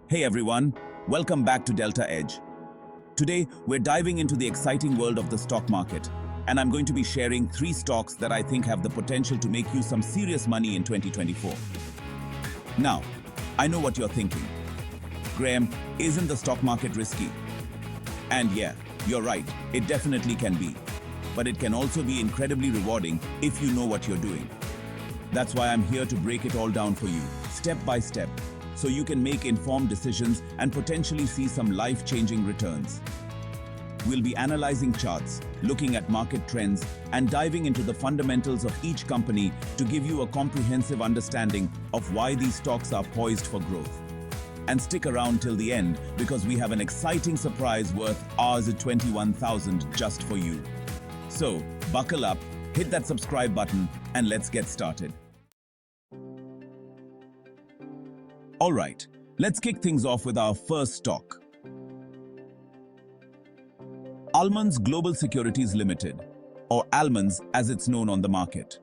Hey everyone, welcome back to Delta Edge. Today, we're diving into the exciting world of the stock market, and I'm going to be sharing 3 stocks that I think have the potential to make you some serious money in 2024. Now, I know what you're thinking. Graham, isn't the stock market risky? And yeah, you're right, it definitely can be. But it can also be incredibly rewarding if you know what you're doing. That's why I'm here to break it all down for you, step by step, so you can make informed decisions and potentially see some life-changing returns. We'll be analyzing charts, looking at market trends, and diving into the fundamentals of each company to give you a comprehensive understanding of why these stocks are poised for growth. And stick around till the end because we have an exciting surprise worth Rs 21,000 just for you. So, buckle up, hit that subscribe button, and let's get started. Alright, let's kick things off with our first stock. Almonds Global Securities Limited, or Almonds as it's known on the market.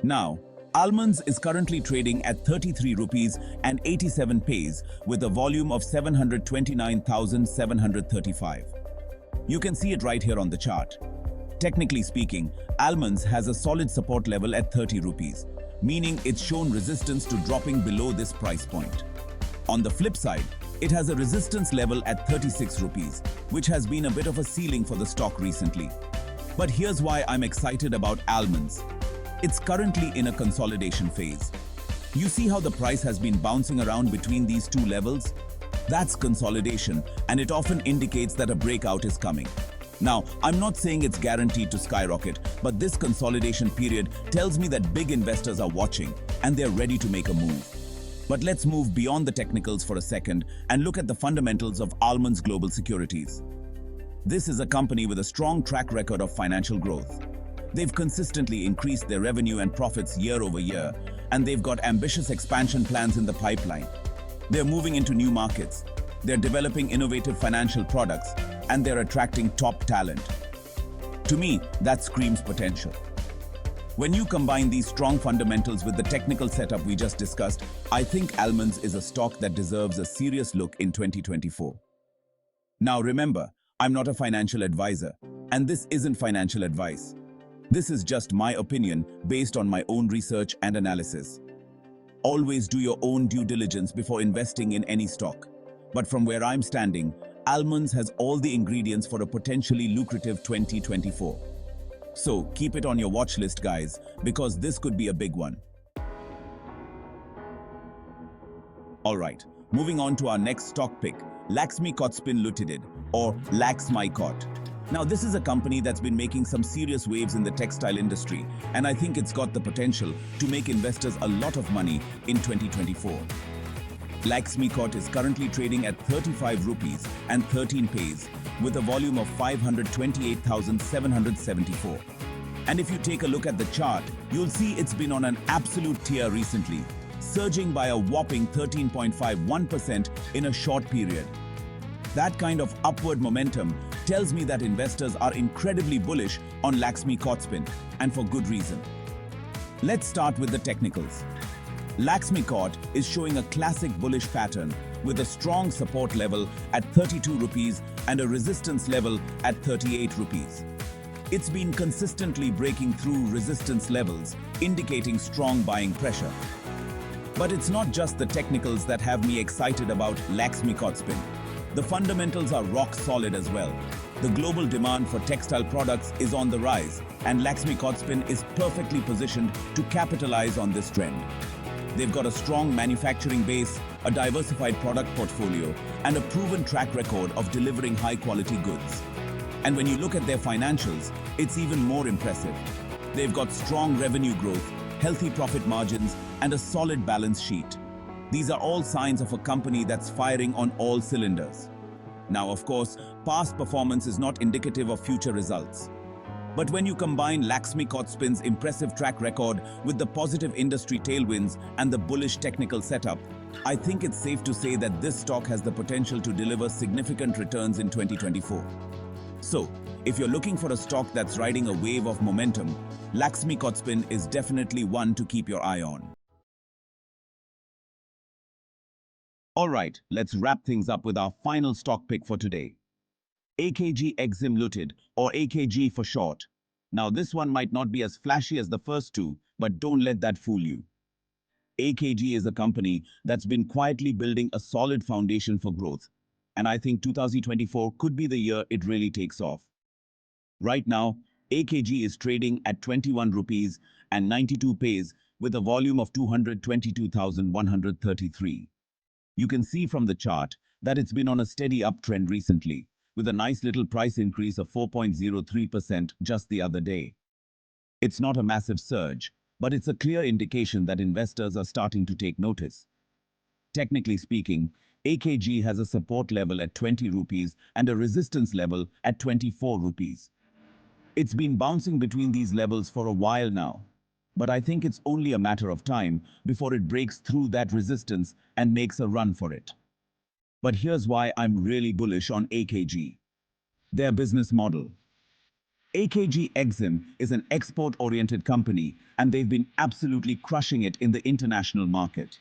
Now, Almonds is currently trading at 33 rupees and 87 paise with a volume of 729,735. You can see it right here on the chart. Technically speaking, Almonds has a solid support level at 30 rupees, meaning it's shown resistance to dropping below this price point. On the flip side, it has a resistance level at 36 rupees, which has been a bit of a ceiling for the stock recently. But here's why I'm excited about Almonds. It's currently in a consolidation phase. You see how the price has been bouncing around between these two levels? That's consolidation, and it often indicates that a breakout is coming. Now, I'm not saying it's guaranteed to skyrocket, but this consolidation period tells me that big investors are watching and they're ready to make a move. But let's move beyond the technicals for a second and look at the fundamentals of Almonds Global Securities. This is a company with a strong track record of financial growth. They've consistently increased their revenue and profits year over year, and they've got ambitious expansion plans in the pipeline. They're moving into new markets. They're developing innovative financial products, and they're attracting top talent. To me, that screams potential. When you combine these strong fundamentals with the technical setup we just discussed, I think Almonds is a stock that deserves a serious look in 2024. Now remember, I'm not a financial advisor, and this isn't financial advice. This is just my opinion based on my own research and analysis. Always do your own due diligence before investing in any stock. But from where I'm standing, Almonds has all the ingredients for a potentially lucrative 2024. So keep it on your watch list, guys, because this could be a big one. Alright, moving on to our next stock pick, Laxmi Kotspin Limited, or Laxmi. Now this is a company that's been making some serious waves in the textile industry, and I think it's got the potential to make investors a lot of money in 2024. Laxmi is currently trading at 35 rupees and 13 paise with a volume of 528,774. And if you take a look at the chart, you'll see it's been on an absolute tear recently, surging by a whopping 13.51% in a short period. That kind of upward momentum tells me that investors are incredibly bullish on Laxmi, and for good reason. Let's start with the technicals. Laxmi is showing a classic bullish pattern with a strong support level at 32 rupees and a resistance level at 38 rupees. It's been consistently breaking through resistance levels, indicating strong buying pressure. But it's not just the technicals that have me excited about Laxmi. The fundamentals are rock solid as well. The global demand for textile products is on the rise, and Laxmi is perfectly positioned to capitalize on this trend. They've got a strong manufacturing base, a diversified product portfolio, and a proven track record of delivering high-quality goods. And when you look at their financials, it's even more impressive. They've got strong revenue growth, healthy profit margins, and a solid balance sheet. These are all signs of a company that's firing on all cylinders. Now, of course, past performance is not indicative of future results. But when you combine Laxmi's impressive track record with the positive industry tailwinds and the bullish technical setup, I think it's safe to say that this stock has the potential to deliver significant returns in 2024. So, if you're looking for a stock that's riding a wave of momentum, Laxmi is definitely one to keep your eye on. All right, let's wrap things up with our final stock pick for today. AKG Exim Limited, or AKG for short. Now this one might not be as flashy as the first two, but don't let that fool you. AKG is a company that's been quietly building a solid foundation for growth. And I think 2024 could be the year it really takes off. Right now, AKG is trading at 21 rupees and 92 paise with a volume of 222,133. You can see from the chart that it's been on a steady uptrend recently, with a nice little price increase of 4.03% just the other day. It's not a massive surge, but it's a clear indication that investors are starting to take notice. Technically speaking, AKG has a support level at 20 rupees and a resistance level at 24 rupees. It's been bouncing between these levels for a while now, but I think it's only a matter of time before it breaks through that resistance and makes a run for it. But here's why I'm really bullish on AKG. Their business model. AKG Exim is an export-oriented company, and they've been absolutely crushing it in the international market.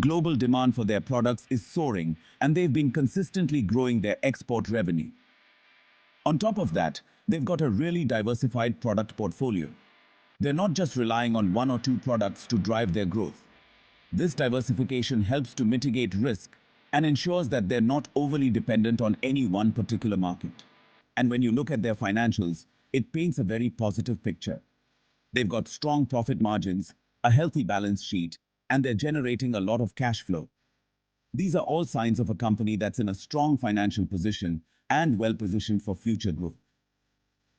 Global demand for their products is soaring, and they've been consistently growing their export revenue. On top of that, they've got a really diversified product portfolio. They're not just relying on one or two products to drive their growth. This diversification helps to mitigate risk and ensures that they're not overly dependent on any one particular market. And when you look at their financials, it paints a very positive picture. They've got strong profit margins, a healthy balance sheet, and they're generating a lot of cash flow. These are all signs of a company that's in a strong financial position and well-positioned for future growth.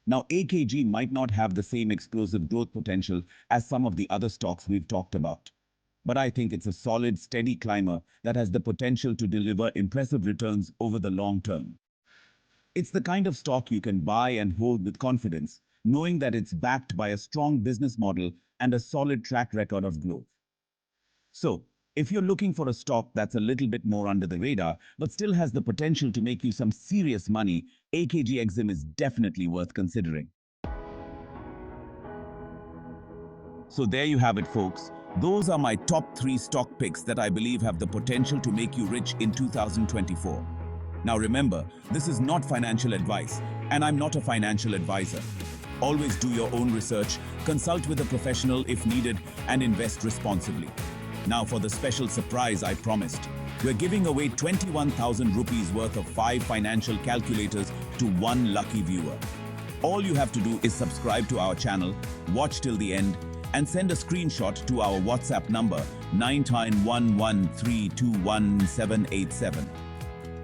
Now, AKG might not have the same explosive growth potential as some of the other stocks we've talked about, but I think it's a solid, steady climber that has the potential to deliver impressive returns over the long term. It's the kind of stock you can buy and hold with confidence, knowing that it's backed by a strong business model and a solid track record of growth. So, if you're looking for a stock that's a little bit more under the radar, but still has the potential to make you some serious money, AKG Exim is definitely worth considering. So there you have it, folks. Those are my top 3 stock picks that I believe have the potential to make you rich in 2024. Now remember, this is not financial advice, and I'm not a financial advisor. Always do your own research, consult with a professional if needed, and invest responsibly. Now for the special surprise I promised. We're giving away 21,000 rupees worth of 5 financial calculators to one lucky viewer. All you have to do is subscribe to our channel, watch till the end, and send a screenshot to our WhatsApp number 9911321787.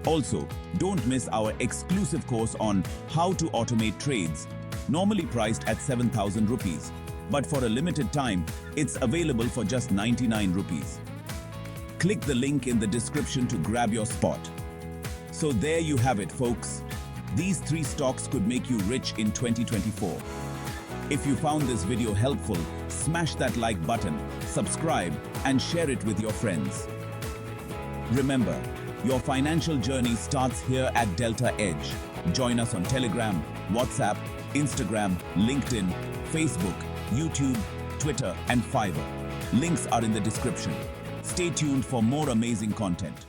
Also, don't miss our exclusive course on how to automate trades, normally priced at 7,000 rupees. But for a limited time, it's available for just 99 rupees. Click the link in the description to grab your spot. So there you have it, folks. These 3 stocks could make you rich in 2024. If you found this video helpful, smash that like button, subscribe, and share it with your friends. Remember, your financial journey starts here at Delta Edge. Join us on Telegram, WhatsApp, Instagram, LinkedIn, Facebook, YouTube, Twitter, and Fiverr. Links are in the description. Stay tuned for more amazing content.